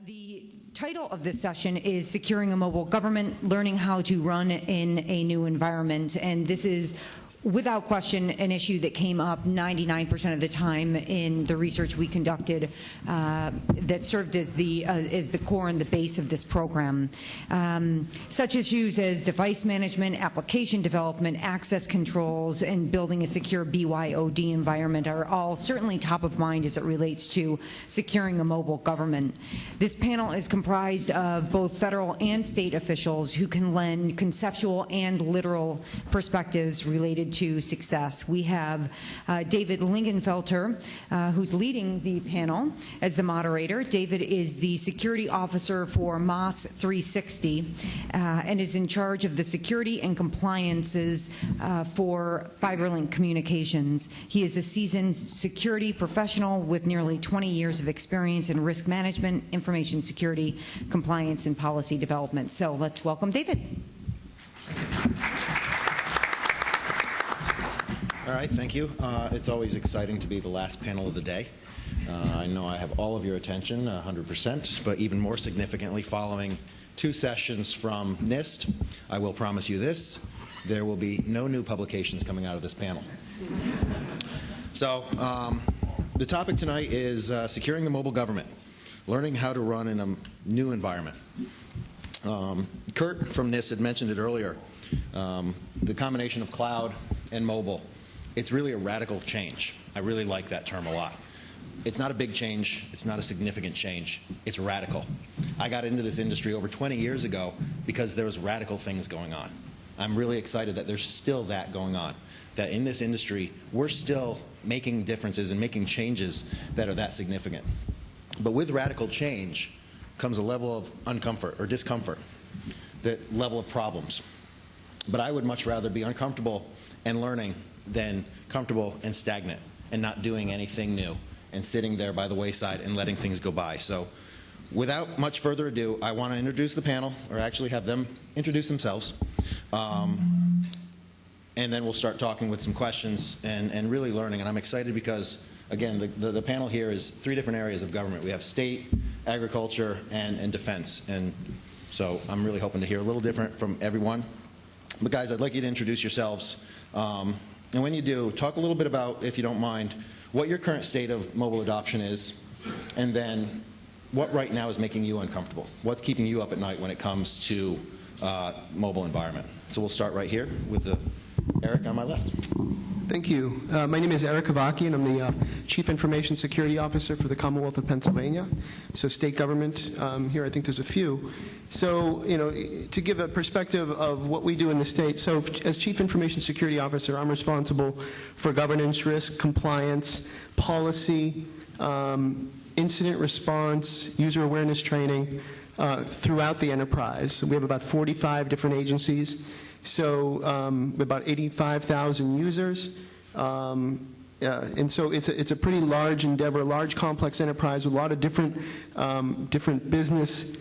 The title of this session is Securing a Mobile Government, Learning How to Run in a New Environment. And this is, without question, an issue that came up 99% of the time in the research we conducted that served as the core and the base of this program. Such issues as device management, application development, access controls, and building a secure BYOD environment are all certainly top of mind as it relates to securing a mobile government. This panel is comprised of both federal and state officials who can lend conceptual and literal perspectives related to success. We have David Lingenfelter, who's leading the panel as the moderator. David is the security officer for MOS 360 and is in charge of the security and compliances for FiberLink Communications. He is a seasoned security professional with nearly 20 years of experience in risk management, information security, compliance, and policy development. So let's welcome David. All right, thank you. It's always exciting to be the last panel of the day. I know I have all of your attention, 100%, but even more significantly, following 2 sessions from NIST, I will promise you this: there will be no new publications coming out of this panel. So, the topic tonight is securing the mobile government, learning how to run in a new environment. Kurt from NIST had mentioned it earlier. The combination of cloud and mobile, it's really a radical change. I really like that term a lot. It's not a big change. It's not a significant change. It's radical. I got into this industry over 20 years ago because there was radical things going on. I'm really excited that there's still that going on, that in this industry we're still making differences and making changes that are that significant. But with radical change comes a level of uncomfort or discomfort, the level of problems. But I would much rather be uncomfortable and learning than comfortable and stagnant and not doing anything new and sitting there by the wayside and letting things go by. So without much further ado, I want to introduce the panel, or actually have them introduce themselves. And then we'll start talking with some questions and really learning. And I'm excited because, again, the panel here is 3 different areas of government. We have state, agriculture, and defense. And so I'm really hoping to hear a little different from everyone. But guys, I'd like you to introduce yourselves. And when you do, talk a little bit about, if you don't mind, what your current state of mobile adoption is, and then what right now is making you uncomfortable. What's keeping you up at night when it comes to mobile environment. So we'll start right here with Eric on my left. Thank you. My name is Eric Kavaki, and I'm the Chief Information Security Officer for the Commonwealth of Pennsylvania. So state government, here I think there's a few. So, to give a perspective of what we do in the state, so as Chief Information Security Officer, I'm responsible for governance, risk, compliance, policy, incident response, user awareness training throughout the enterprise. We have about 45 different agencies. So about 85,000 users, and so it's a pretty large endeavor, a large complex enterprise with a lot of different business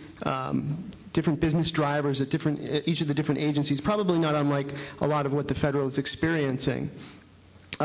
drivers at each of the different agencies. Probably not unlike a lot of what the federal is experiencing.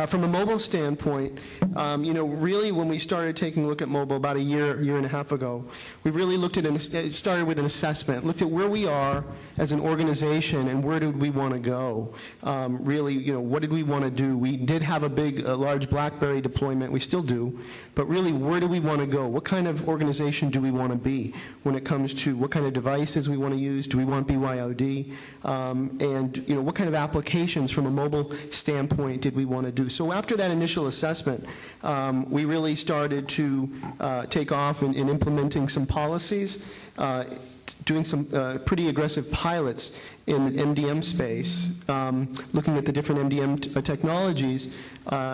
From a mobile standpoint, really when we started taking a look at mobile about a year and a half ago, we really looked at it started with an assessment, looked at where we are as an organization and where did we want to go. Really, what did we want to do? We did have a large BlackBerry deployment, we still do, but really where do we want to go? What kind of organization do we want to be when it comes to what kind of devices we want to use? Do we want BYOD? And what kind of applications from a mobile standpoint did we want to do? So after that initial assessment, we really started to take off in implementing some policies, doing some pretty aggressive pilots in the MDM space, looking at the different MDM technologies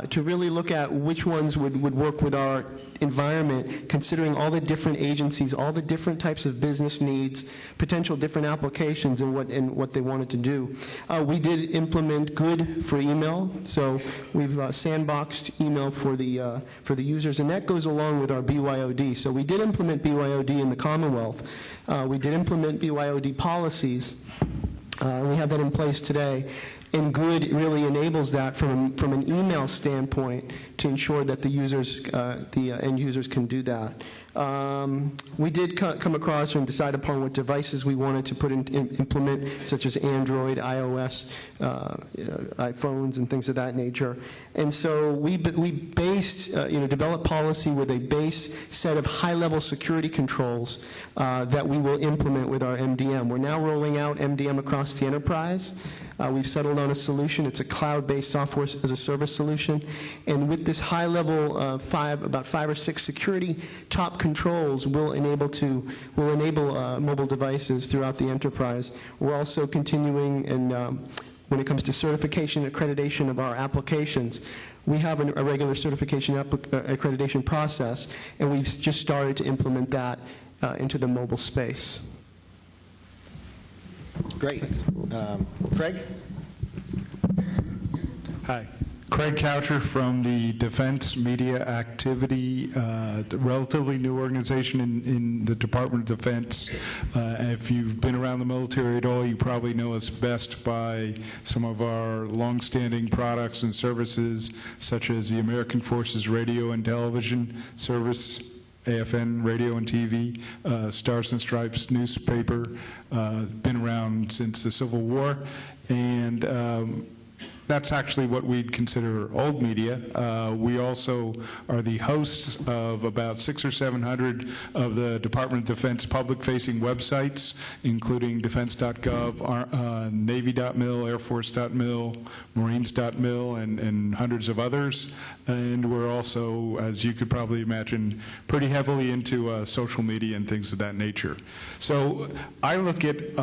to really look at which ones would work with our environment, considering all the different agencies, all the different types of business needs, potential different applications and what they wanted to do. We did implement Good for email, so we've sandboxed email for the users, and that goes along with our BYOD. So we did implement BYOD in the Commonwealth. We did implement BYOD policies. We have that in place today. And Good really enables that from an email standpoint to ensure that the users, the end users can do that. We did come across and decide upon what devices we wanted to implement, such as Android, iOS, iPhones, and things of that nature. And so we based, developed policy with a base set of high-level security controls that we will implement with our MDM. We're now rolling out MDM across the enterprise. We've settled on a solution. It's a cloud-based software as a service solution. And with this high level of about 5 or 6 security top controls will enable mobile devices throughout the enterprise. We're also continuing, and when it comes to certification and accreditation of our applications, we have a regular certification accreditation process, and we've just started to implement that into the mobile space. Great. Craig? Hi. Craig Coucher from the Defense Media Activity, relatively new organization in the Department of Defense. If you've been around the military at all, you probably know us best by some of our longstanding products and services, such as the American Forces Radio and Television Service, AFN Radio and TV, Stars and Stripes newspaper, been around since the Civil War, and that's actually what we'd consider old media. We also are the hosts of about 600 or 700 of the Department of Defense public-facing websites, including defense.gov, Navy.mil, Air Force.mil, Marines.mil, and hundreds of others. And we're also, as you could probably imagine, pretty heavily into social media and things of that nature. So I look at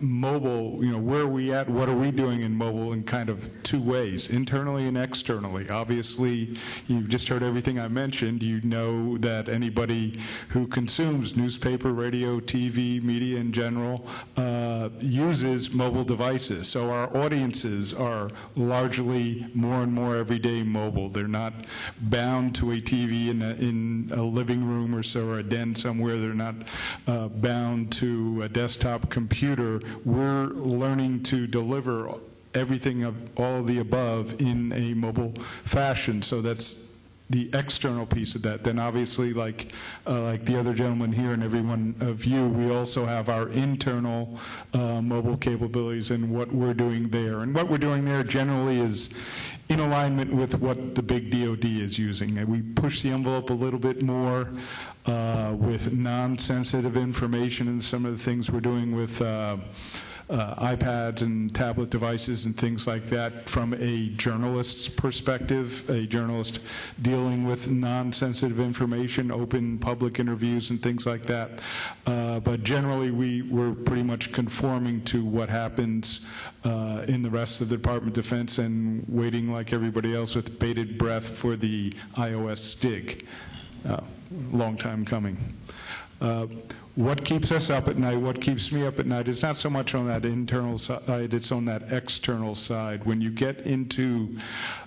mobile, where are we at, what are we doing in mobile in kind of 2 ways, internally and externally. Obviously, you've just heard everything I mentioned. You know that anybody who consumes newspaper, radio, TV, media in general, uses mobile devices. So our audiences are largely more and more everyday mobile. They're not bound to a TV in a living room or so, or a den somewhere. They're not bound to a desktop computer. We're learning to deliver everything of all of the above in a mobile fashion. So that's the external piece of that. Then obviously, like the other gentleman here and every one of you, we also have our internal mobile capabilities and what we're doing there. And what we're doing there generally is in alignment with what the big DoD is using. And we push the envelope a little bit more with non-sensitive information and some of the things we're doing with iPads and tablet devices and things like that from a journalist's perspective, a journalist dealing with non-sensitive information, open public interviews and things like that. But generally, we're pretty much conforming to what happens in the rest of the Department of Defense and waiting like everybody else with bated breath for the iOS STIG. Long time coming. What keeps us up at night, what keeps me up at night is not so much on that internal side, it's on that external side. When you get into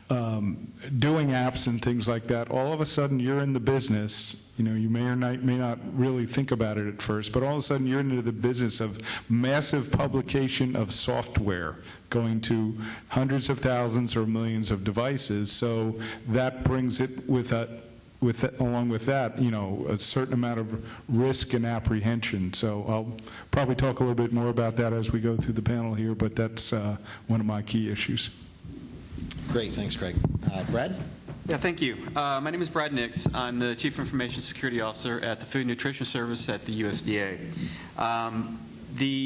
doing apps and things like that, all of a sudden you're in the business. You may or may not really think about it at first, but all of a sudden you're into the business of massive publication of software going to hundreds of thousands or millions of devices. So that brings it along with that, a certain amount of risk and apprehension. So I'll probably talk a little bit more about that as we go through the panel here, but that's one of my key issues. Great, thanks, Craig. Brad? Yeah, thank you. My name is Brad Nix. I'm the Chief Information Security Officer at the Food and Nutrition Service at the USDA.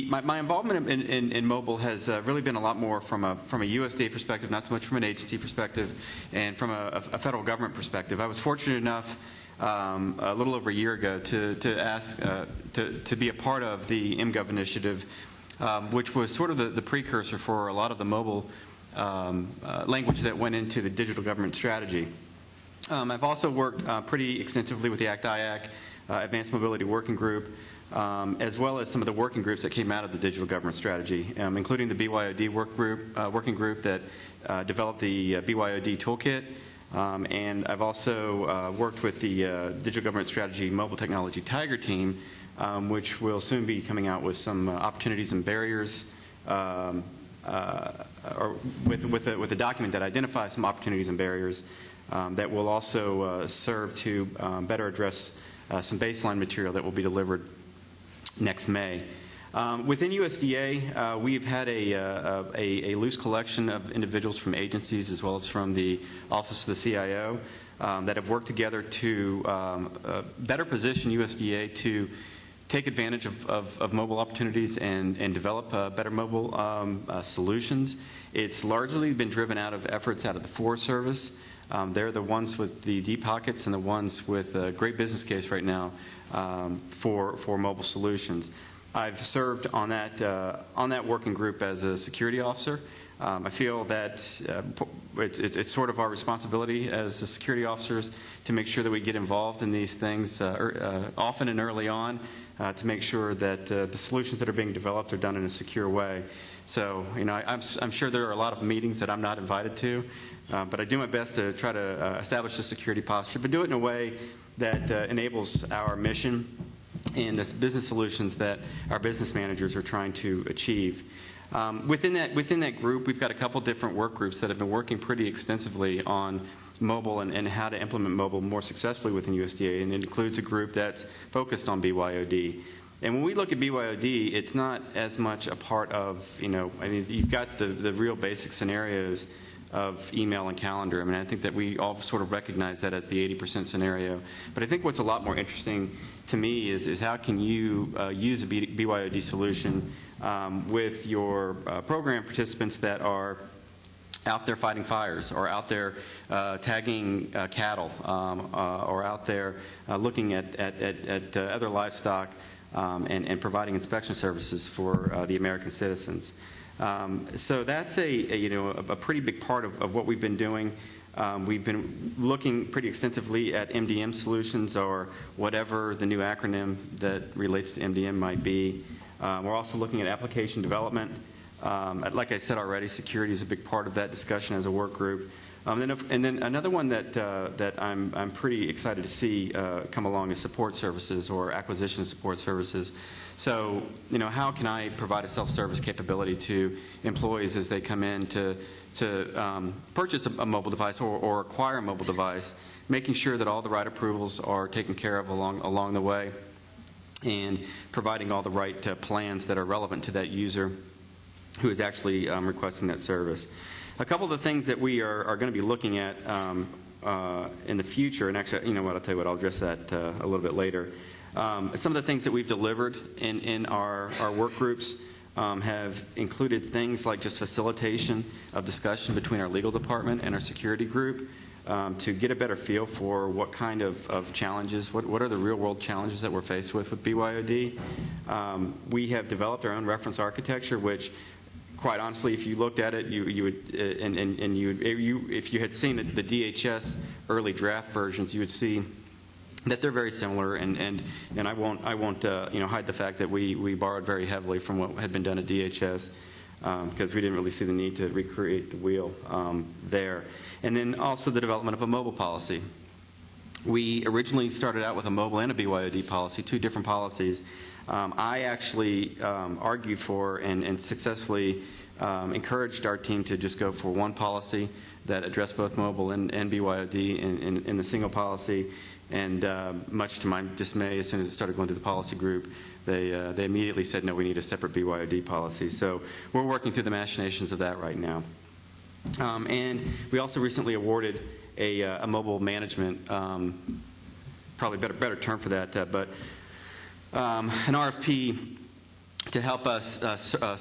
My involvement in mobile has really been a lot more from a USDA perspective, not so much from an agency perspective, and from a federal government perspective. I was fortunate enough a little over a year ago to be a part of the MGov initiative, which was sort of the precursor for a lot of the mobile language that went into the digital government strategy. I've also worked pretty extensively with the ACT-IAC, Advanced Mobility Working Group, as well as some of the working groups that came out of the digital government strategy, including the BYOD working group that developed the BYOD toolkit. And I've also worked with the Digital Government Strategy Mobile Technology Tiger team, which will soon be coming out with some opportunities and barriers, or with a document that identifies some opportunities and barriers that will also serve to better address some baseline material that will be delivered next May. Within USDA, we've had a loose collection of individuals from agencies as well as from the Office of the CIO that have worked together to better position USDA to take advantage of mobile opportunities and develop better mobile solutions. It's largely been driven out of efforts out of the Forest Service. They're the ones with the deep pockets and the ones with a great business case right now for mobile solutions. I've served on that working group as a security officer. I feel that it's sort of our responsibility as the security officers to make sure that we get involved in these things often and early on to make sure that the solutions that are being developed are done in a secure way. So, I'm sure there are a lot of meetings that I'm not invited to, but I do my best to try to establish a security posture, but do it in a way that enables our mission and the business solutions that our business managers are trying to achieve. Within that group, we've got a couple different work groups that have been working pretty extensively on mobile and how to implement mobile more successfully within USDA, and it includes a group that's focused on BYOD. And when we look at BYOD, it's not as much a part of, you've got the real basic scenarios of email and calendar. I think that we all sort of recognize that as the 80% scenario. But I think what's a lot more interesting to me is how can you use a BYOD solution with your program participants that are out there fighting fires, or out there tagging cattle, or out there looking at other livestock and providing inspection services for the American citizens. So that's a pretty big part of what we've been doing. We've been looking pretty extensively at MDM solutions, or whatever the new acronym that relates to MDM might be. We're also looking at application development. Like I said already, security is a big part of that discussion as a work group. And then another one that I'm pretty excited to see come along is support services, or acquisition support services. So, how can I provide a self-service capability to employees as they come in to purchase a mobile device or acquire a mobile device, making sure that all the right approvals are taken care of along the way, and providing all the right plans that are relevant to that user who is actually requesting that service. A couple of the things that we are going to be looking at in the future, and actually, I'll tell you what, I'll address that a little bit later. Some of the things that we've delivered in our work groups have included things like just facilitation of discussion between our legal department and our security group to get a better feel for what kind of challenges, what are the real-world challenges that we're faced with BYOD. We have developed our own reference architecture, which, quite honestly, if you looked at it, you would, if you had seen the DHS early draft versions, you would see that they're very similar, and I won't hide the fact that we borrowed very heavily from what had been done at DHS because we didn't really see the need to recreate the wheel there. And then also the development of a mobile policy. We originally started out with a mobile and a BYOD policy, two different policies. I actually argued for and successfully encouraged our team to just go for one policy that addressed both mobile and BYOD in the single policy. And much to my dismay, as soon as it started going through the policy group, they immediately said, no, we need a separate BYOD policy. So we're working through the machinations of that right now. And we also recently awarded a mobile management, probably better term for that, but an RFP to help us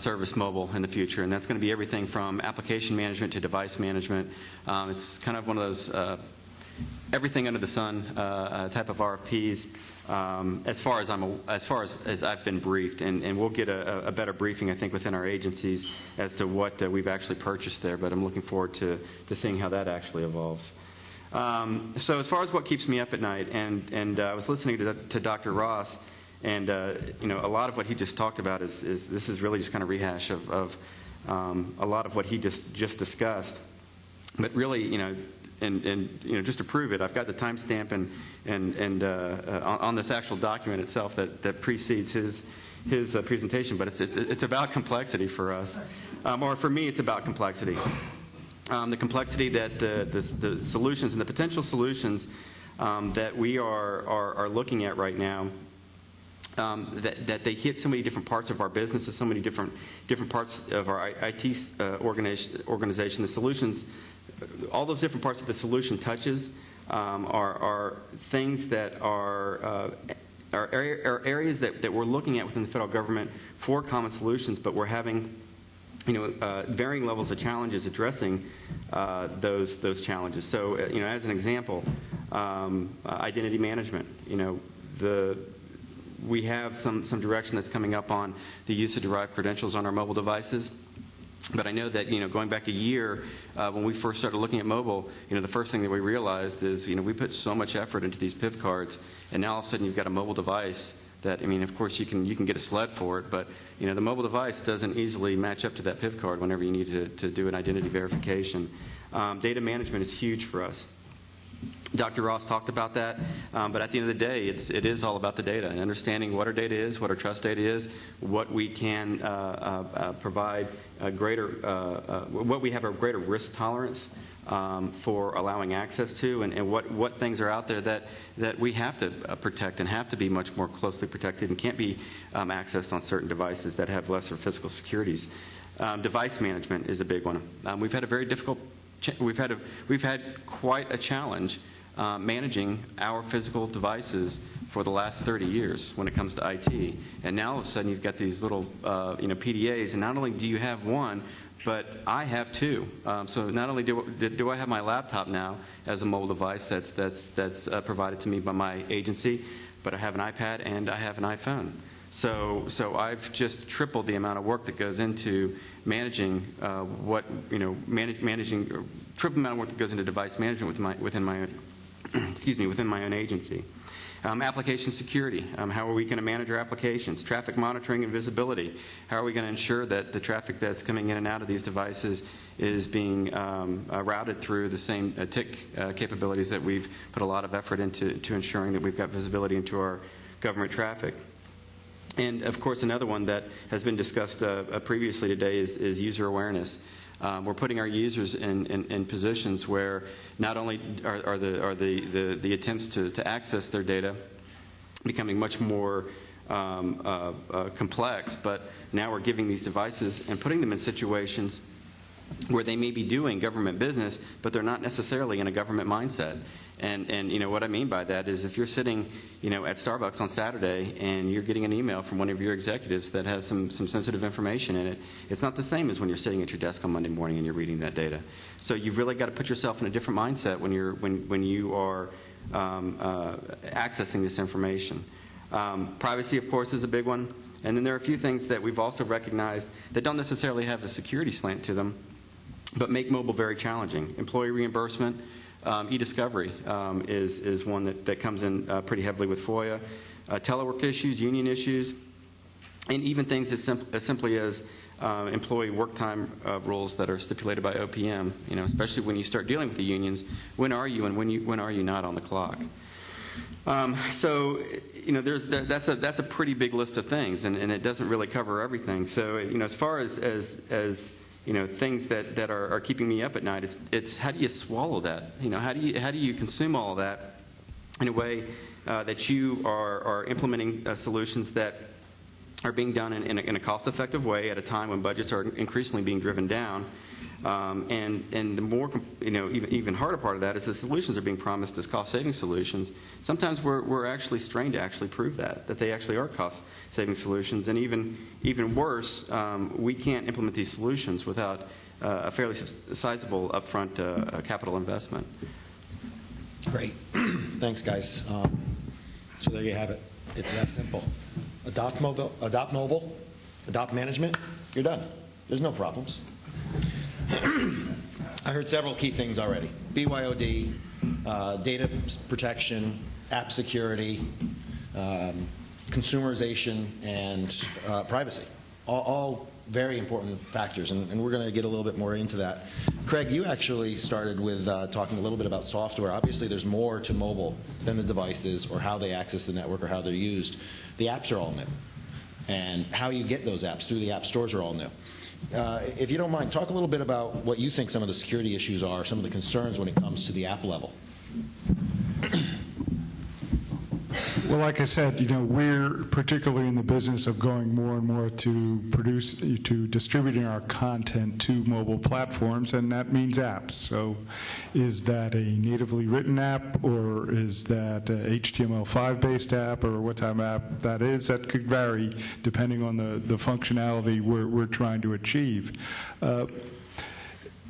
service mobile in the future. And that's going to be everything from application management to device management. It's kind of one of those everything under the sun type of RFPs, as far as I've been briefed, and we'll get a better briefing, I think, within our agencies as to what we've actually purchased there. But I'm looking forward to seeing how that actually evolves. So as far as what keeps me up at night, and I was listening to Dr. Ross, and a lot of what he just talked about is this is really just kind of rehash of a lot of what he just discussed, but really, and just to prove it, I've got the timestamp and on this actual document itself that precedes his presentation. But it's about complexity for us, or for me, it's about complexity. The complexity that the solutions and the potential solutions that we are looking at right now. That they hit so many different parts of our business, so many different parts of our IT organization. The solutions, all those different parts of the solution touches are things that are areas that we're looking at within the federal government for common solutions, but we're having varying levels of challenges addressing those challenges. So, as an example, identity management. We have some direction that's coming up on the use of derived credentials on our mobile devices. But I know that, going back a year, when we first started looking at mobile, the first thing that we realized is, we put so much effort into these PIV cards, and now all of a sudden you've got a mobile device that, of course you can get a sled for it, but, the mobile device doesn't easily match up to that PIV card whenever you need to do an identity verification. Data management is huge for us. Dr. Ross talked about that, but at the end of the day, it is all about the data and understanding what our data is, what our trust data is, what we can provide what we have a greater risk tolerance for allowing access to, and what things are out there that we have to protect and have to be much more closely protected and can't be accessed on certain devices that have lesser physical securities. Device management is a big one. We've had a very difficult. We've had quite a challenge managing our physical devices for the last 30 years when it comes to IT. And now all of a sudden you've got these little PDAs, and not only do you have one, but I have two. So not only do I have my laptop now as a mobile device that's provided to me by my agency, but I have an iPad and I have an iPhone. So I've just tripled the amount of work that goes into managing triple amount of work that goes into device management within my own agency. Application security. How are we going to manage our applications? Traffic monitoring and visibility. How are we going to ensure that the traffic that's coming in and out of these devices is being routed through the same TIC capabilities that we've put a lot of effort into ensuring that we've got visibility into our government traffic? And, of course, another one that has been discussed previously today is user awareness. We're putting our users in positions where not only are the attempts to access their data becoming much more complex, but now we're giving these devices and putting them in situations where they may be doing government business, but they're not necessarily in a government mindset. And what I mean by that is if you're sitting at Starbucks on Saturday and you're getting an email from one of your executives that has some sensitive information in it, it's not the same as when you're sitting at your desk on Monday morning and you're reading that data. So you've really got to put yourself in a different mindset when you are accessing this information. Privacy, of course, is a big one. And then there are a few things that we've also recognized that don't necessarily have a security slant to them, but make mobile very challenging. Employee reimbursement. E-discovery is one that comes in pretty heavily with FOIA. Telework issues, union issues, and even things as simply as employee work time rules that are stipulated by OPM. Especially when you start dealing with the unions, when are you and when are you not on the clock? That's a pretty big list of things, and it doesn't really cover everything. So as far as things that are keeping me up at night, it's how do you swallow that? How do you consume all of that in a way that you are implementing solutions that are being done in a cost-effective way at a time when budgets are increasingly being driven down. And the more, even harder part of that is the solutions are being promised as cost-saving solutions. Sometimes we're actually strained to actually prove that they actually are cost-saving solutions. And even worse, we can't implement these solutions without a fairly sizable upfront capital investment. Great. Thanks, guys. So there you have it. It's that simple. Adopt mobile, adopt management, you're done. There's no problems. I heard several key things already. BYOD, data protection, app security, consumerization, and privacy. All very important factors, and we're going to get a little bit more into that. Craig, you actually started with talking a little bit about software. Obviously, there's more to mobile than the devices or how they access the network or how they're used. The apps are all new, and how you get those apps through the app stores are all new. If you don't mind, talk a little bit about what you think some of the security issues are, some of the concerns when it comes to the app level. Well, like I said, we're particularly in the business of going more and more to distributing our content to mobile platforms, and that means apps. So is that a natively written app, or is that a HTML5 based app, or what type of app that is? That could vary depending on the functionality we're trying to achieve. And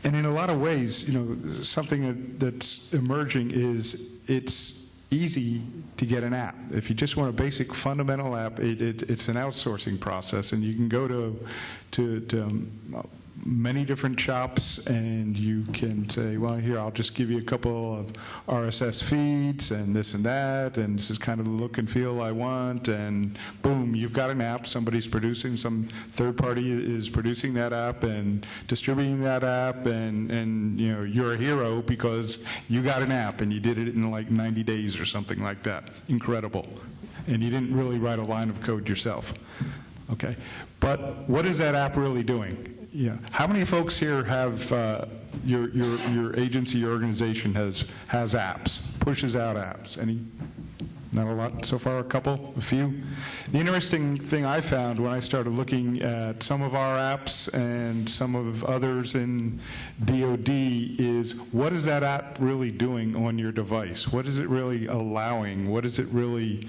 in a lot of ways, something that's emerging is it's easy to get an app. If you just want a basic fundamental app, it's an outsourcing process, and you can go to many different shops, and you can say, well, here, I'll just give you a couple of RSS feeds and this and that, and this is kind of the look and feel I want, and boom, you've got an app. Somebody's producing, some third party is producing that app and distributing that app, and you're a hero because you got an app and you did it in like 90 days or something like that. Incredible. And you didn't really write a line of code yourself. Okay. But what is that app really doing? Yeah. How many folks here have your agency, your organization has apps, pushes out apps? Any? Not a lot so far. A couple, a few. The interesting thing I found when I started looking at some of our apps and some of others in DoD is, what is that app really doing on your device? What is it really allowing? What is it really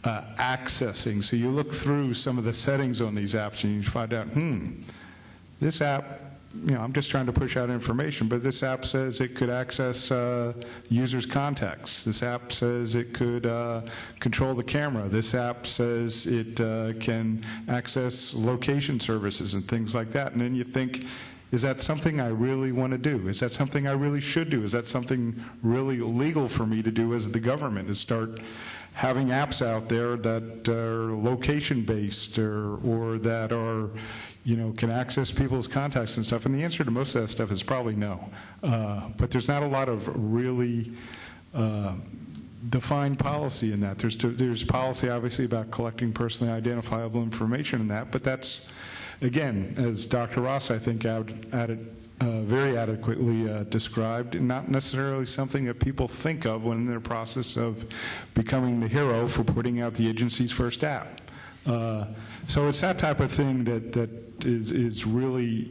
accessing? So you look through some of the settings on these apps and you find out, this app, I'm just trying to push out information, but this app says it could access users' contacts. This app says it could control the camera. This app says it can access location services and things like that. And then you think, is that something I really want to do? Is that something I really should do? Is that something really legal for me to do as the government, is start having apps out there that are location-based or that are, can access people's contacts and stuff? And the answer to most of that stuff is probably no. But there's not a lot of really defined policy in that. There's policy, obviously, about collecting personally identifiable information in that, but that's, again, as Dr. Ross, I think, very adequately described, not necessarily something that people think of when in their process of becoming the hero for putting out the agency's first app. So it's that type of thing that is really,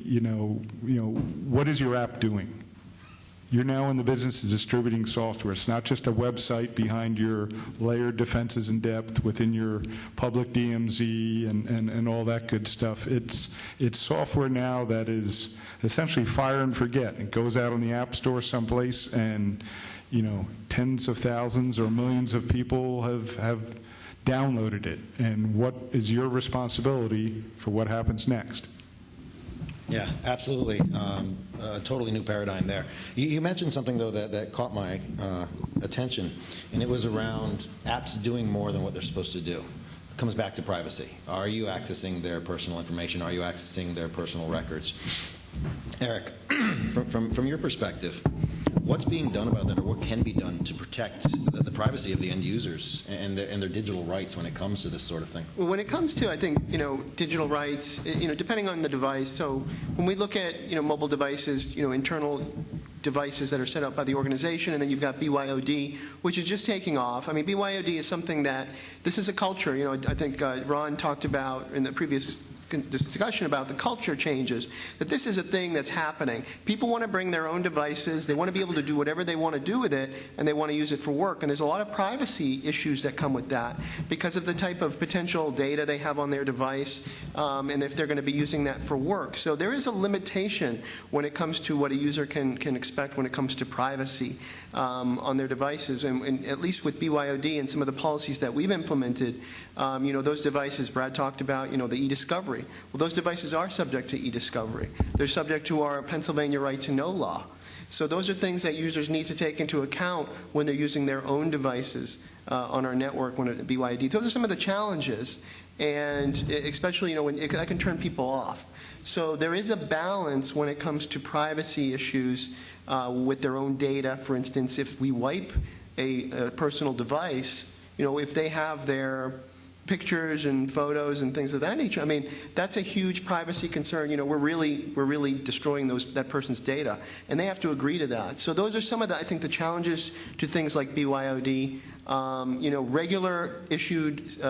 what is your app doing? You're now in the business of distributing software. It's not just a website behind your layered defenses in depth within your public DMZ and all that good stuff. It's software now that is essentially fire and forget. It goes out on the App Store someplace, and tens of thousands or millions of people have downloaded it. And what is your responsibility for what happens next? Yeah, absolutely. A totally new paradigm there. You mentioned something, though, that caught my attention, and it was around apps doing more than what they're supposed to do. It comes back to privacy. Are you accessing their personal information? Are you accessing their personal records? Eric, from your perspective, what's being done about that, or what can be done to protect the privacy of the end users and their digital rights when it comes to this sort of thing? Well, when it comes to, I think, digital rights, depending on the device. So when we look at, mobile devices, internal devices that are set up by the organization, and then you've got BYOD, which is just taking off. I mean, BYOD is something that, this is a culture. I think Ron talked about in the previous discussion about the culture changes, that this is a thing that's happening. People want to bring their own devices. They want to be able to do whatever they want to do with it, and they want to use it for work. And there's a lot of privacy issues that come with that because of the type of potential data they have on their device, and if they're going to be using that for work. So there is a limitation when it comes to what a user can expect when it comes to privacy on their devices. And at least with BYOD and some of the policies that we've implemented, those devices Brad talked about, the e-discovery. Well, those devices are subject to e-discovery. They're subject to our Pennsylvania right to know law. So those are things that users need to take into account when they're using their own devices on our network when at BYOD. Those are some of the challenges, and especially when that can turn people off. So there is a balance when it comes to privacy issues with their own data. For instance, if we wipe a personal device, if they have their pictures and photos and things of that nature. I mean, that's a huge privacy concern. You know, we're really destroying that person's data, and they have to agree to that. So those are some of the, I think, the challenges to things like BYOD. You know, regular issued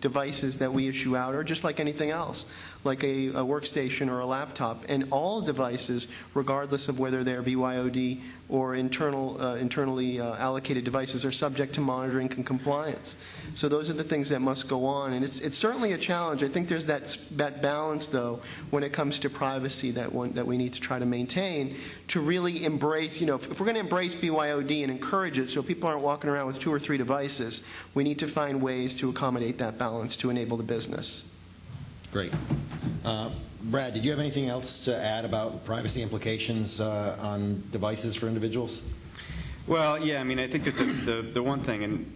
devices that we issue out are just like anything else, like a workstation or a laptop, and all devices, regardless of whether they're BYOD or internally allocated devices, are subject to monitoring and compliance. So those are the things that must go on, and it's certainly a challenge. I think there's that balance, though, when it comes to privacy that we need to try to maintain, to really embrace, you know, if we're going to embrace BYOD and encourage it so people aren't walking around with 2 or 3 devices, we need to find ways to accommodate that balance to enable the business. Great. Brad, did you have anything else to add about privacy implications on devices for individuals? Well, yeah, I mean, I think that the one thing, and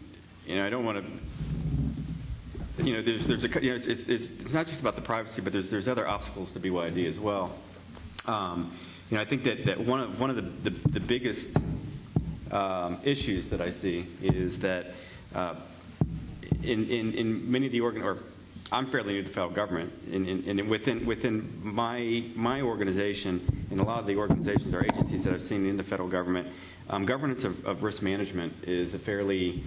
you know, I don't want to, you know, there's a, you know, it's not just about the privacy, but there's other obstacles to BYOD as well. You know, I think that one of the biggest issues that I see is that in many of the I'm fairly new to the federal government, and within my organization and a lot of the organizations or agencies that I've seen in the federal government, governance of risk management is a fairly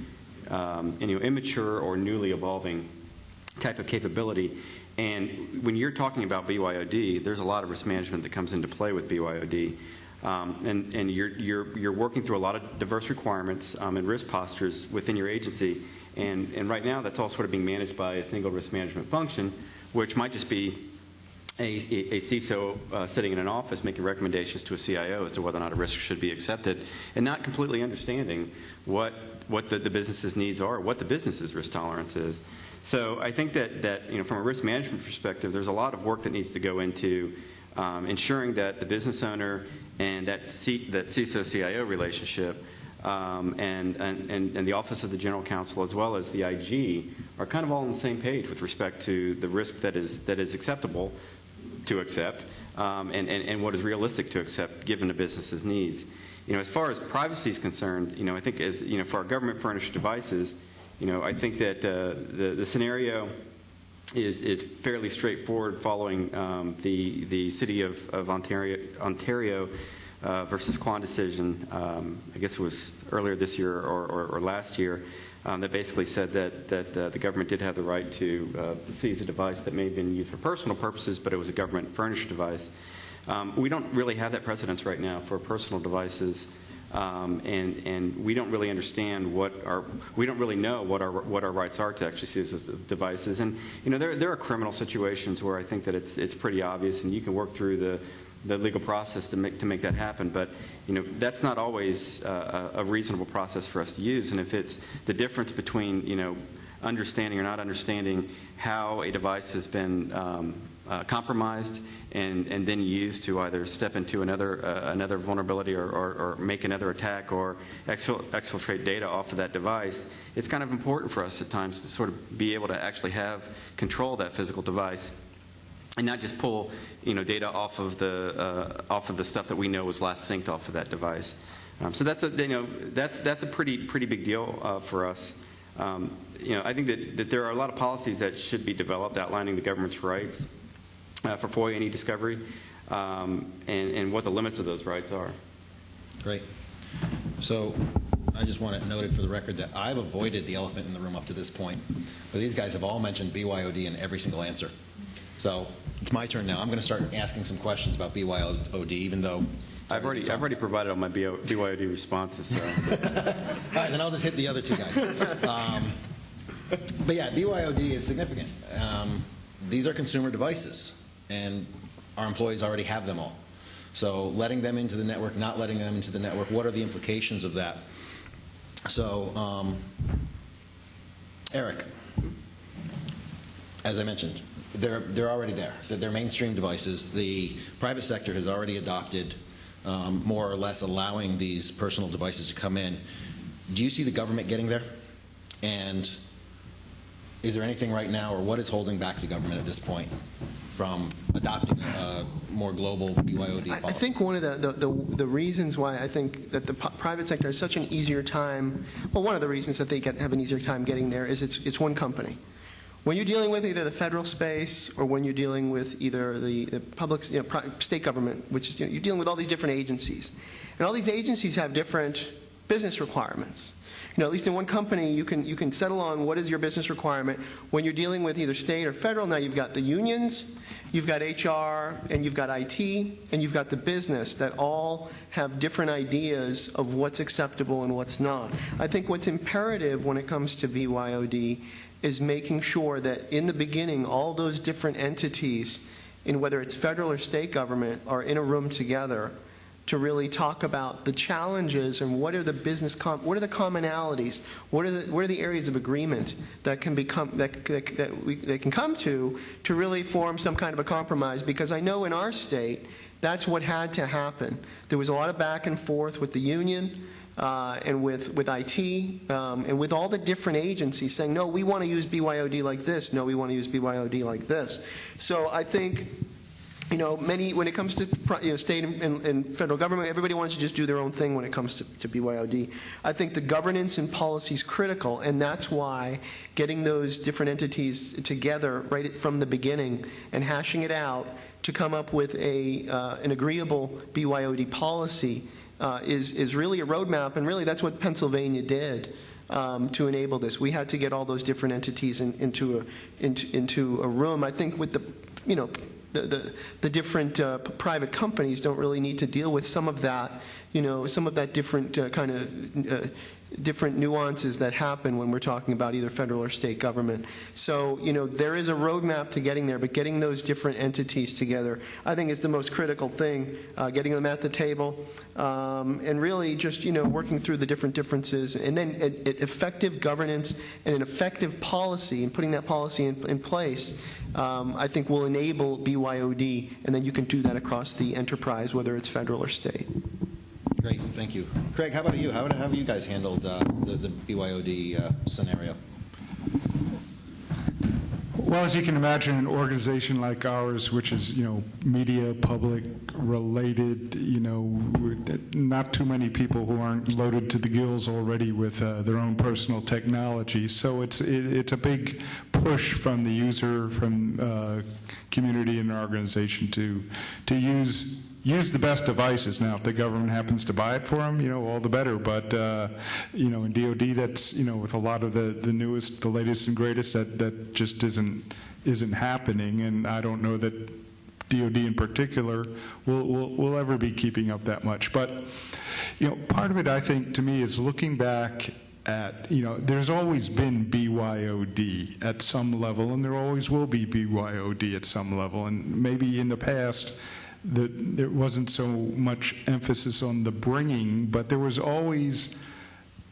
immature or newly evolving type of capability. And when you're talking about BYOD, there's a lot of risk management that comes into play with BYOD. And you're working through a lot of diverse requirements and risk postures within your agency. And right now, that's all sort of being managed by a single risk management function, which might just be a CISO sitting in an office making recommendations to a CIO as to whether or not a risk should be accepted, and not completely understanding what the business's needs are, what the business's risk tolerance is. So I think that you know, from a risk management perspective, there's a lot of work that needs to go into ensuring that the business owner and that CISO-CIO relationship and the Office of the General Counsel, as well as the IG, are kind of all on the same page with respect to the risk that is acceptable to accept and what is realistic to accept given the business's needs. You know, as far as privacy is concerned, you know, I think as you know, for our government furnished devices, you know, I think that the scenario is fairly straightforward following the City of Ontario versus Quan decision. I guess it was earlier this year or last year, that basically said that the government did have the right to seize a device that may have been used for personal purposes, but it was a government furnished device. We don't really have that precedence right now for personal devices, and we don't really understand we don't really know what our rights are to actually seize those devices. And you know, there are criminal situations where I think that it's pretty obvious, and you can work through the legal process to make that happen. But you know, that's not always a reasonable process for us to use. And if it's the difference between, you know, understanding or not understanding how a device has been compromised and then used to either step into another vulnerability or make another attack or exfiltrate data off of that device, it's kind of important for us at times to sort of be able to actually have control of that physical device and not just pull, you know, data off of the stuff that we know was last synced off of that device. So that's a pretty big deal for us. You know, I think that there are a lot of policies that should be developed outlining the government's rights for FOIA and e-discovery, and what the limits of those rights are. Great. So I just want it noted for the record that I've avoided the elephant in the room up to this point, but these guys have all mentioned BYOD in every single answer. So it's my turn now. I'm going to start asking some questions about BYOD, even though I've already provided all my BYOD responses. So. All right, then I'll just hit the other two guys. But yeah, BYOD is significant. These are consumer devices, and our employees already have them all. So letting them into the network, not letting them into the network, what are the implications of that? So, Eric, as I mentioned, they're already there. They're mainstream devices. The private sector has already adopted more or less allowing these personal devices to come in. Do you see the government getting there? And is there anything right now, or what is holding back the government at this point from adopting a more global BYOD policy? I think one of the reasons why I think that the private sector has such an easier time, well, one of the reasons that they have an easier time getting there is it's one company. when you're dealing with either the federal space or when you're dealing with either the public, state government, which is, you're dealing with all these different agencies. And all these agencies have different business requirements. At least in one company, you can settle on what is your business requirement. When you're dealing with either state or federal, now you've got the unions, you've got HR, and you've got IT, and you've got the business that all have different ideas of what's acceptable and what's not. I think what's imperative when it comes to BYOD is making sure that in the beginning, all those different entities, in whether it's federal or state government, are in a room together to really talk about the challenges and what are the what are the commonalities, what are the areas of agreement that can become they can come to really form some kind of a compromise. Because I know in our state that's what had to happen. There was a lot of back and forth with the union and with IT and with all the different agencies saying, no, we want to use BYOD like this, no, we want to use BYOD like this. So I think, when it comes to state and federal government, everybody wants to just do their own thing when it comes to BYOD. I think the governance and policy is critical, and that's why getting those different entities together right from the beginning and hashing it out to come up with an agreeable BYOD policy is really a roadmap, and really that's what Pennsylvania did to enable this. We had to get all those different entities into a room. I think with the different private companies don't really need to deal with some of that, some of that different kind of different nuances that happen when we're talking about either federal or state government. So, there is a roadmap to getting there, but getting those different entities together, I think, is the most critical thing, getting them at the table, and really just, working through the different differences, and then effective governance and an effective policy, and putting that policy in place, I think will enable BYOD, and then you can do that across the enterprise, whether it's federal or state. Great, thank you. Craig, how about you? How have you guys handled the BYOD scenario? Well, as you can imagine, an organization like ours, which is, media, public related, not too many people who aren't loaded to the gills already with their own personal technology. So it's a big push from the user, from community and organization to use the best devices. Now, if the government happens to buy it for them, all the better. But, in DOD, that's, with a lot of the newest, the latest and greatest, that just isn't happening. And I don't know that DOD in particular will ever be keeping up that much. But, part of it, I think, to me, is looking back at, there's always been BYOD at some level, and there always will be BYOD at some level. And maybe in the past, there wasn't so much emphasis on the bringing, but there was always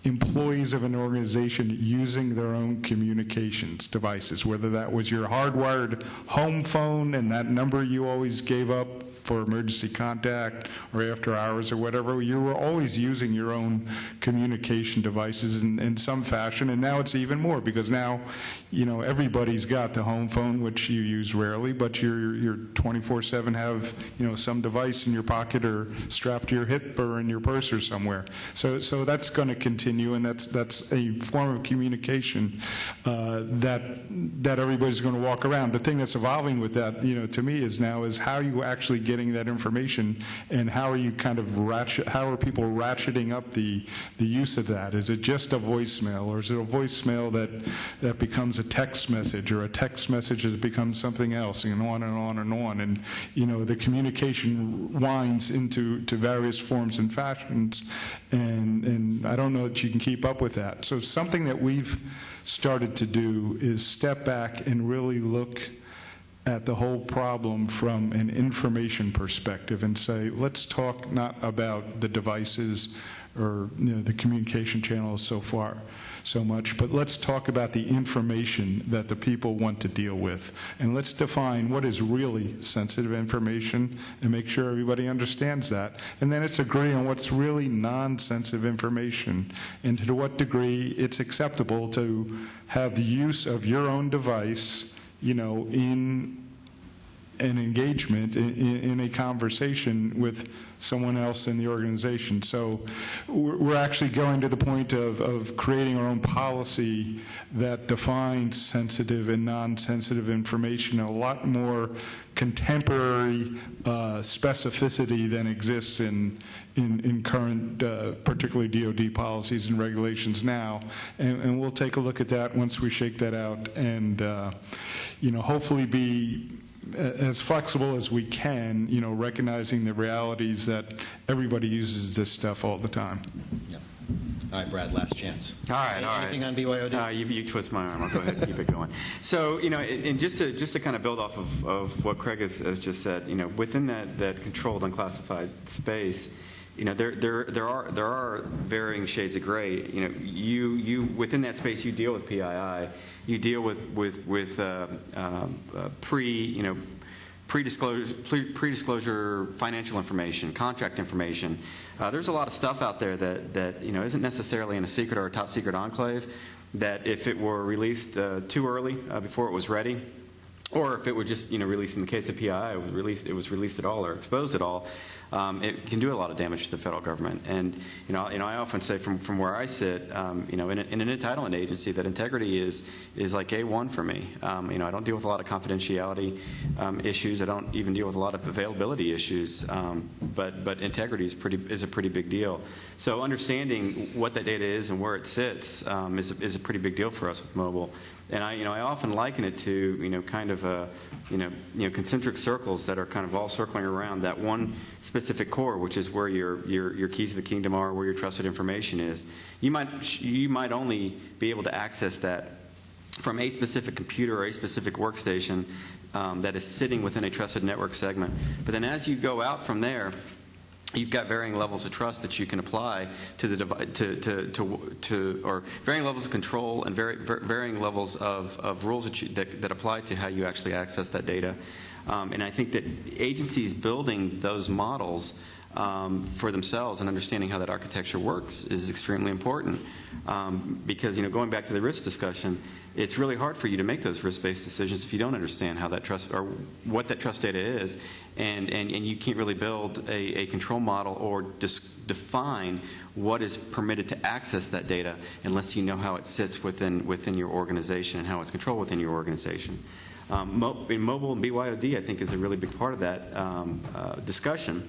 employees of an organization using their own communications devices, whether that was your hardwired home phone and that number you always gave up for emergency contact or after hours or whatever. You were always using your own communication devices in some fashion, and now it's even more because now, everybody's got the home phone, which you use rarely, but you're 24/7 have, some device in your pocket or strapped to your hip or in your purse or somewhere. So that's going to continue, and that's a form of communication that everybody's going to walk around. The thing that's evolving with that, to me, is how you actually getting that information, and how are you how are people ratcheting up the use of that? Is it just a voicemail, or is it a voicemail that becomes a text message, or a text message that becomes something else, and on and on and on? And the communication winds into various forms and fashions, and I don't know that you can keep up with that. So something that we've started to do is step back and really look at the whole problem from an information perspective and say, let's talk not about the devices or the communication channels so much, but let's talk about the information that the people want to deal with. And let's define what is really sensitive information and make sure everybody understands that. And then let's agree on what's really non-sensitive information and to what degree it's acceptable to have the use of your own device, in an engagement in a conversation with someone else in the organization. So we're actually going to the point of creating our own policy that defines sensitive and non-sensitive information in a lot more contemporary specificity than exists in current, particularly DoD policies and regulations now. And we'll take a look at that once we shake that out and, hopefully be as flexible as we can, recognizing the realities that everybody uses this stuff all the time. Yeah. All right, Brad, last chance. All right. Anything on BYOD? You twist my arm. I'll go ahead and keep it going. So, and just to kind of build off of what Craig has just said, within that controlled unclassified space, there are varying shades of gray. You within that space, you deal with PII, you deal with pre-disclosure financial information, contract information. There's a lot of stuff out there that isn't necessarily in a secret or a top secret enclave, that if it were released too early before it was ready, or if it were just released in the case of PII, it was released at all or exposed at all, it can do a lot of damage to the federal government. And I often say from where I sit, in an entitlement agency, that integrity is like A1 for me. I don't deal with a lot of confidentiality issues. I don't even deal with a lot of availability issues. But integrity is a pretty big deal. So understanding what that data is and where it sits is a pretty big deal for us with mobile. And I often liken it to kind of concentric circles that are kind of all circling around that one specific core, which is where your keys to the kingdom are, where your trusted information is. You might only be able to access that from a specific computer or a specific workstation that is sitting within a trusted network segment. But then as you go out from there, you've got varying levels of trust that you can apply to the or varying levels of control and varying levels of rules that apply to how you actually access that data. And I think that agencies building those models for themselves and understanding how that architecture works is extremely important. Because going back to the risk discussion, it's really hard for you to make those risk-based decisions if you don't understand how that trust or what that trust data is, and you can't really build a control model or define what is permitted to access that data unless you know how it sits within your organization and how it's controlled within your organization. In mobile and BYOD, I think, is a really big part of that discussion,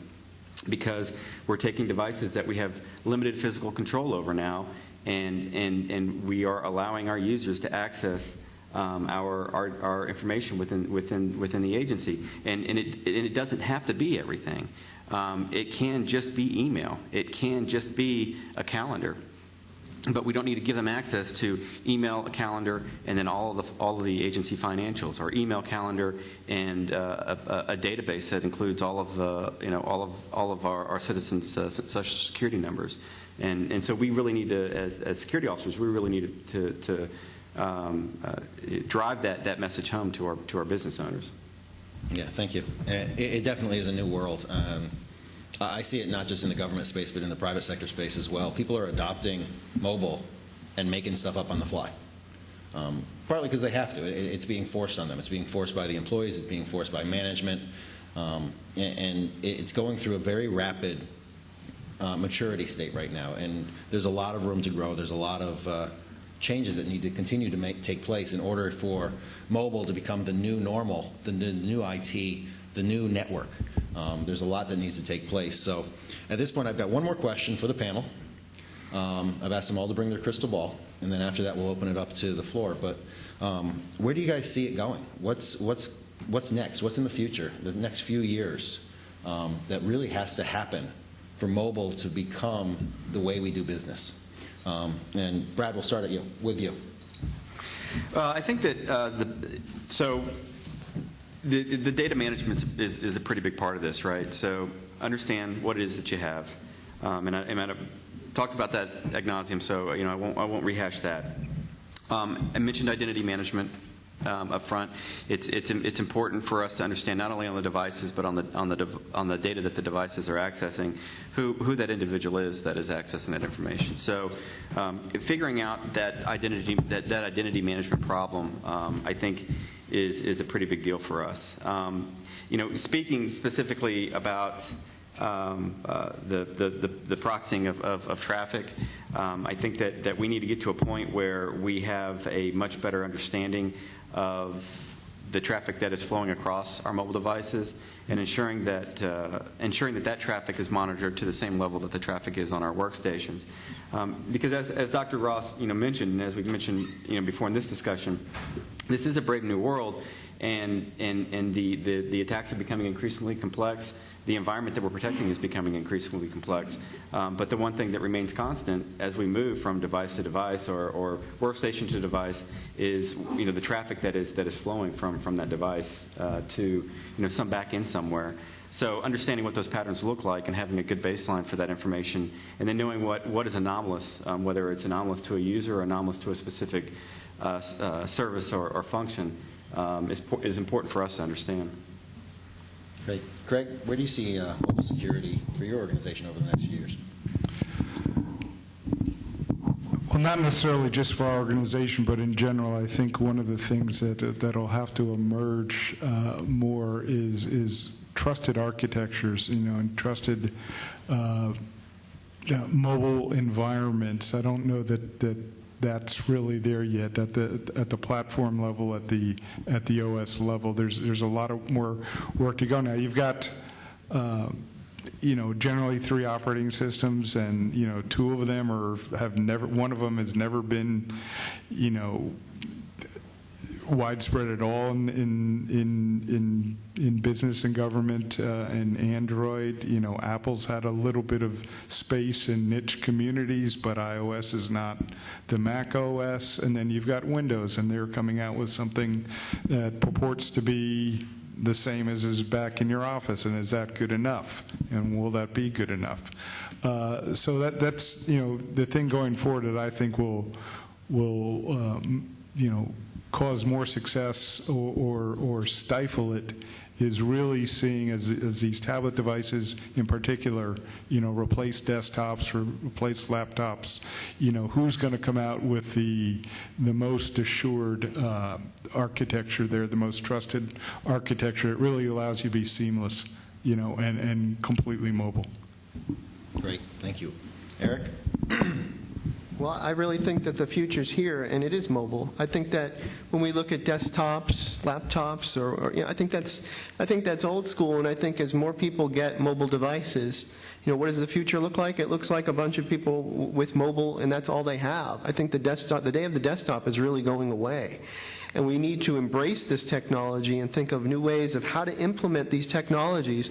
because we're taking devices that we have limited physical control over now, and we are allowing our users to access our information within the agency, and it doesn't have to be everything. It can just be email. It can just be a calendar. But we don't need to give them access to email, a calendar, and then all of the agency financials, or email, calendar, and a database that includes all of our citizens' social security numbers. And so we really need to, as security officers, we really need to drive that message home to our business owners. Yeah, thank you. It definitely is a new world. I see it not just in the government space, but in the private sector space as well. People are adopting mobile and making stuff up on the fly, partly because they have to. It's being forced on them. It's being forced by the employees. It's being forced by management. And it's going through a very rapid maturity state right now. And there's a lot of room to grow. There's a lot of changes that need to continue to take place in order for mobile to become the new normal, the new IT, the new network. There's a lot that needs to take place. So at this point, I've got one more question for the panel. I've asked them all to bring their crystal ball, and then after that, we'll open it up to the floor. But where do you guys see it going? What's next? What's in the future, the next few years, that really has to happen for mobile to become the way we do business? And Brad, we'll start with you. I think that the data management is a pretty big part of this, right? So understand what it is that you have, and I talked about that ad nauseum, so I won't rehash that. I mentioned identity management up front. It's important for us to understand not only on the devices but on the data that the devices are accessing, who that individual is that is accessing that information. So figuring out that identity management problem, I think, is a pretty big deal for us. Speaking specifically about the proxying of traffic, I think that we need to get to a point where we have a much better understanding of the traffic that is flowing across our mobile devices, and ensuring that that traffic is monitored to the same level that the traffic is on our workstations. Because as Dr. Ross mentioned, and as we've mentioned before in this discussion, this is a brave new world, and the attacks are becoming increasingly complex. The environment that we're protecting is becoming increasingly complex. But the one thing that remains constant as we move from device to device or workstation to device is the traffic that is flowing from that device to some back end somewhere. So understanding what those patterns look like and having a good baseline for that information, and then knowing what is anomalous, whether it's anomalous to a user or anomalous to a specific service or function, is important for us to understand. Great. Craig, where do you see mobile security for your organization over the next few years? Well, not necessarily just for our organization, but in general, I think one of the things that'll have to emerge more is trusted architectures, and trusted mobile environments. I don't know that's really there yet at the platform level, at the OS level. There's a lot of more work to go. Now you've got generally 3 operating systems, and 2 of them one of them has never been widespread at all in business and government, and Android. Apple's had a little bit of space in niche communities, but iOS is not the Mac OS. And then you've got Windows, and they're coming out with something that purports to be the same as is back in your office. And is that good enough? And will that be good enough? So that's the thing going forward that I think will cause more success or stifle it is really seeing as these tablet devices in particular, replace desktops or replace laptops, who's going to come out with the most assured architecture there, the most trusted architecture. It really allows you to be seamless, and completely mobile. Great, thank you. Eric? Well, I really think that the future's here, and it is mobile. I think that when we look at desktops, laptops, I think that's old school. And I think as more people get mobile devices, what does the future look like? It looks like a bunch of people with mobile, and that's all they have. I think the day of the desktop is really going away. And we need to embrace this technology and think of new ways of how to implement these technologies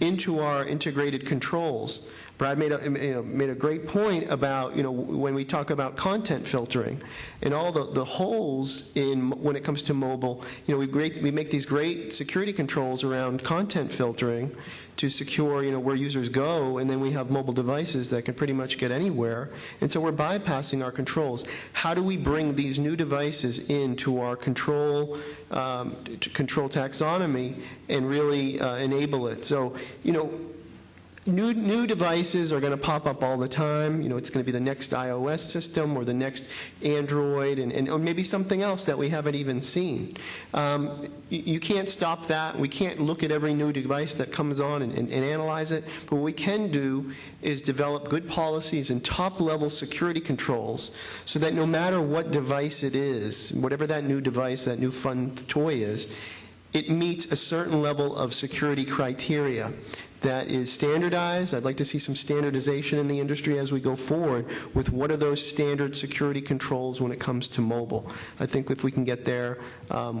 into our integrated controls. Brad made a great point about when we talk about content filtering and all the holes when it comes to mobile. We make these great security controls around content filtering to secure where users go, and then we have mobile devices that can pretty much get anywhere, and so we're bypassing our controls. How do we bring these new devices into our control taxonomy and really enable it? So New devices are going to pop up all the time. It's going to be the next iOS system or the next Android, or maybe something else that we haven't even seen. You can't stop that. We can't look at every new device that comes on and analyze it. But what we can do is develop good policies and top-level security controls so that no matter what device it is, whatever that new device, that new fun toy is, it meets a certain level of security criteria that is standardized. I'd like to see some standardization in the industry as we go forward with what are those standard security controls when it comes to mobile. I think if we can get there,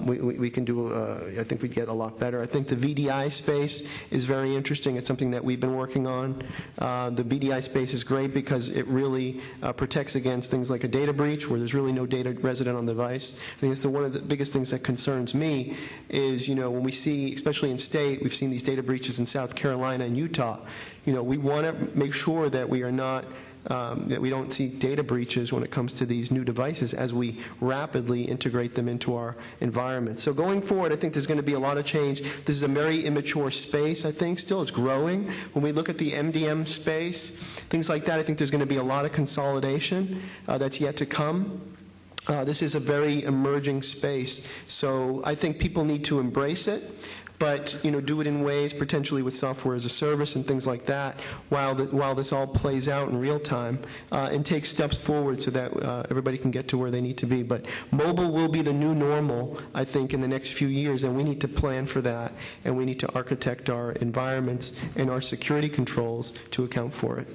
we can do, I think we'd get a lot better. I think the VDI space is very interesting. It's something that we've been working on. The VDI space is great because it really protects against things like a data breach where there's really no data resident on the device. I think it's one of the biggest things that concerns me is, when we see, especially in state, we've seen these data breaches in South Carolina and Utah. We want to make sure that we are not that we don't see data breaches when it comes to these new devices as we rapidly integrate them into our environment. So going forward, I think there's going to be a lot of change. This is a very immature space, I think. Still, it's growing. When we look at the MDM space, things like that, I think there's going to be a lot of consolidation that's yet to come. This is a very emerging space, so I think people need to embrace it, but do it in ways potentially with software as a service and things like that while this all plays out in real time, and take steps forward so that everybody can get to where they need to be. But mobile will be the new normal, I think, in the next few years, and we need to plan for that, and we need to architect our environments and our security controls to account for it.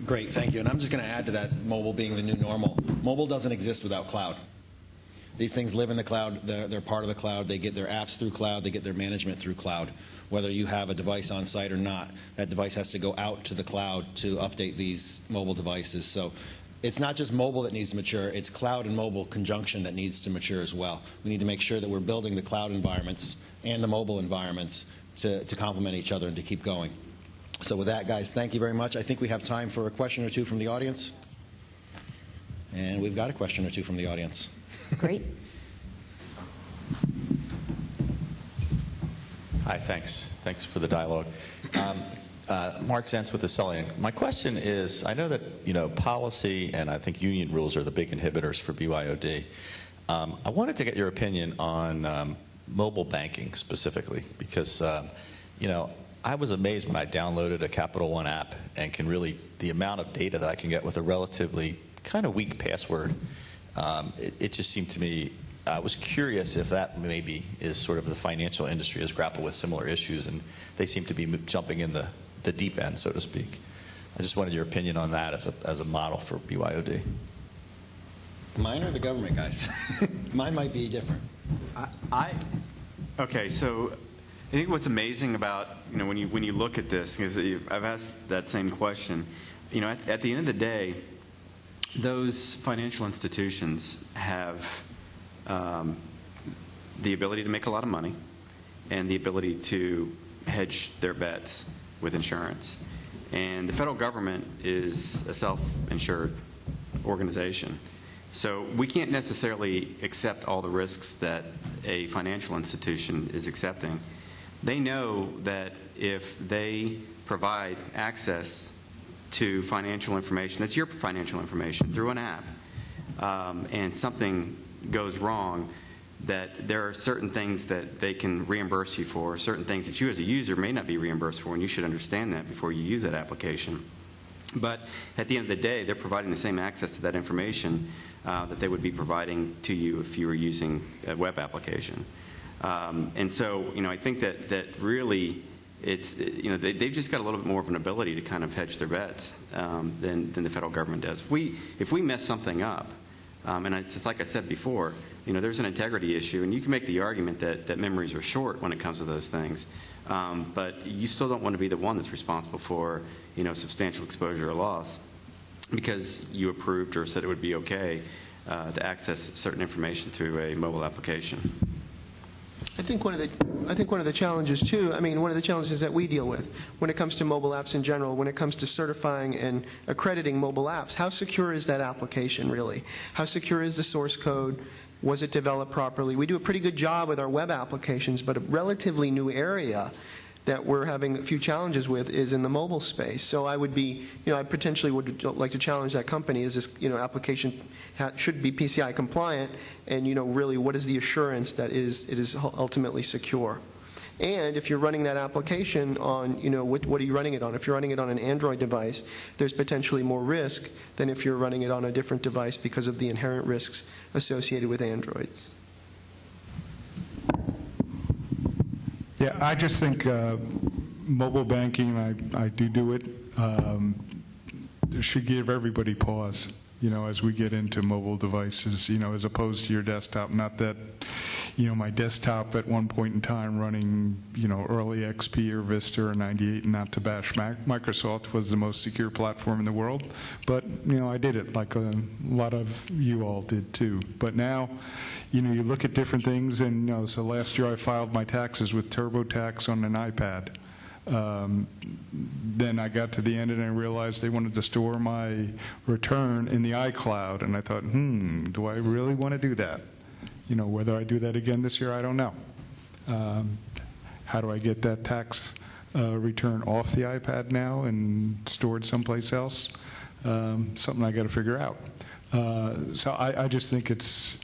Great, thank you. And I'm just going to add to that, mobile being the new normal. Mobile doesn't exist without cloud. These things live in the cloud. They're part of the cloud. They get their apps through cloud. They get their management through cloud. Whether you have a device on site or not, that device has to go out to the cloud to update these mobile devices. So it's not just mobile that needs to mature. It's cloud and mobile conjunction that needs to mature as well. We need to make sure that we're building the cloud environments and the mobile environments to complement each other and to keep going. So with that, guys, thank you very much. I think we have time for a question or two from the audience. And we've got a question or two from the audience. Great. Hi, thanks. Thanks for the dialogue. Mark Zentz with the Accellion. My question is, I know that policy and I think union rules are the big inhibitors for BYOD. I wanted to get your opinion on mobile banking specifically, because I was amazed when I downloaded a Capital One app and the amount of data that I can get with a relatively kind of weak password. It just seemed to me, I was curious if that maybe is sort of the financial industry has grappled with similar issues, and they seem to be jumping in the deep end, so to speak. I just wanted your opinion on that as a model for BYOD. Mine or the government, guys? Mine might be different. Okay, so I think what's amazing about when you look at this, because I've asked that same question. At the end of the day, those financial institutions have the ability to make a lot of money and the ability to hedge their bets with insurance. And the federal government is a self-insured organization. So we can't necessarily accept all the risks that a financial institution is accepting. They know that if they provide access to financial information, that's your financial information, through an app, and something goes wrong, that there are certain things that they can reimburse you for, certain things that you as a user may not be reimbursed for, and you should understand that before you use that application. But at the end of the day, they're providing the same access to that information that they would be providing to you if you were using a web application. And so, I think that really it's, they've just got a little bit more of an ability to kind of hedge their bets than the federal government does. If we mess something up, and it's like I said before, there's an integrity issue, and you can make the argument that memories are short when it comes to those things, but you still don't want to be the one that's responsible for substantial exposure or loss because you approved or said it would be okay to access certain information through a mobile application. I think one of the challenges too, one of the challenges that we deal with when it comes to mobile apps in general, when it comes to certifying and accrediting mobile apps, how secure is that application really? How secure is the source code? Was it developed properly? We do a pretty good job with our web applications, but a relatively new area that we're having a few challenges with is in the mobile space. So I would be, I potentially would like to challenge that company. Is this, application should be PCI compliant, and really what is the assurance that it is ultimately secure? And if you're running that application on, what are you running it on? If you're running it on an Android device, there's potentially more risk than if you're running it on a different device because of the inherent risks associated with Androids. Yeah, I just think mobile banking, I do it, should give everybody pause, as we get into mobile devices, as opposed to your desktop. Not that, my desktop at one point in time running, early XP or Vista or 98, and not to bash Microsoft, was the most secure platform in the world. But, I did it like a lot of you all did too. But now, you look at different things, and so last year I filed my taxes with TurboTax on an iPad. Then I got to the end and I realized they wanted to store my return in the iCloud, and I thought, do I really want to do that? Whether I do that again this year, I don't know. How do I get that tax return off the iPad now and stored someplace else? Something I got to figure out. So I just think it's,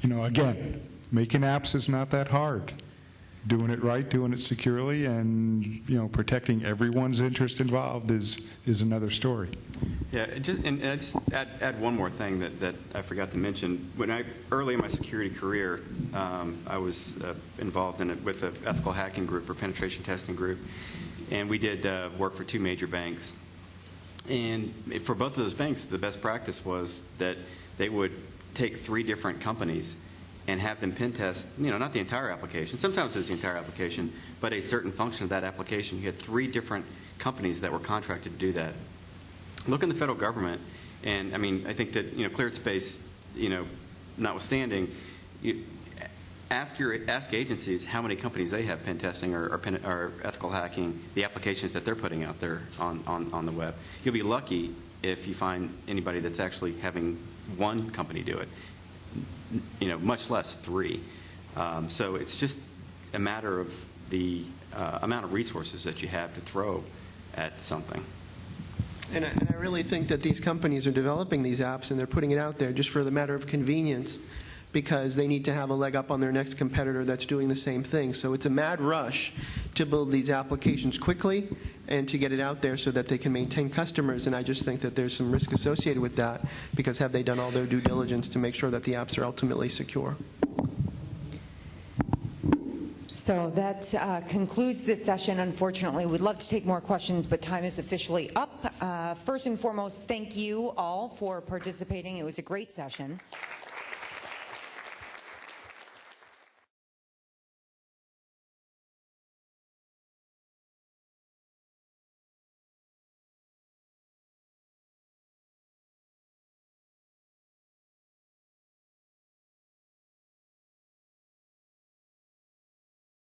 again, making apps is not that hard. Doing it right, doing it securely, and protecting everyone's interest involved is another story. Yeah, I just add one more thing that I forgot to mention. Early in my security career, I was involved with an ethical hacking group or penetration testing group, and we did work for 2 major banks. And for both of those banks, the best practice was that they would take 3 different companies and have them pen test, not the entire application. Sometimes it's the entire application, but a certain function of that application. You had 3 different companies that were contracted to do that. Look in the federal government, and I think that cleared space, notwithstanding, ask agencies how many companies they have pen testing or ethical hacking the applications that they're putting out there on the web. You'll be lucky if you find anybody that's actually having 1 company do it. Much less 3. So it's just a matter of the amount of resources that you have to throw at something. And I really think that these companies are developing these apps and they're putting it out there just for the matter of convenience, because they need to have a leg up on their next competitor that's doing the same thing. So it's a mad rush to build these applications quickly and to get it out there so that they can maintain customers. And I just think that there's some risk associated with that, because have they done all their due diligence to make sure that the apps are ultimately secure? So that concludes this session. Unfortunately, we'd love to take more questions, but time is officially up. First and foremost, thank you all for participating. It was a great session.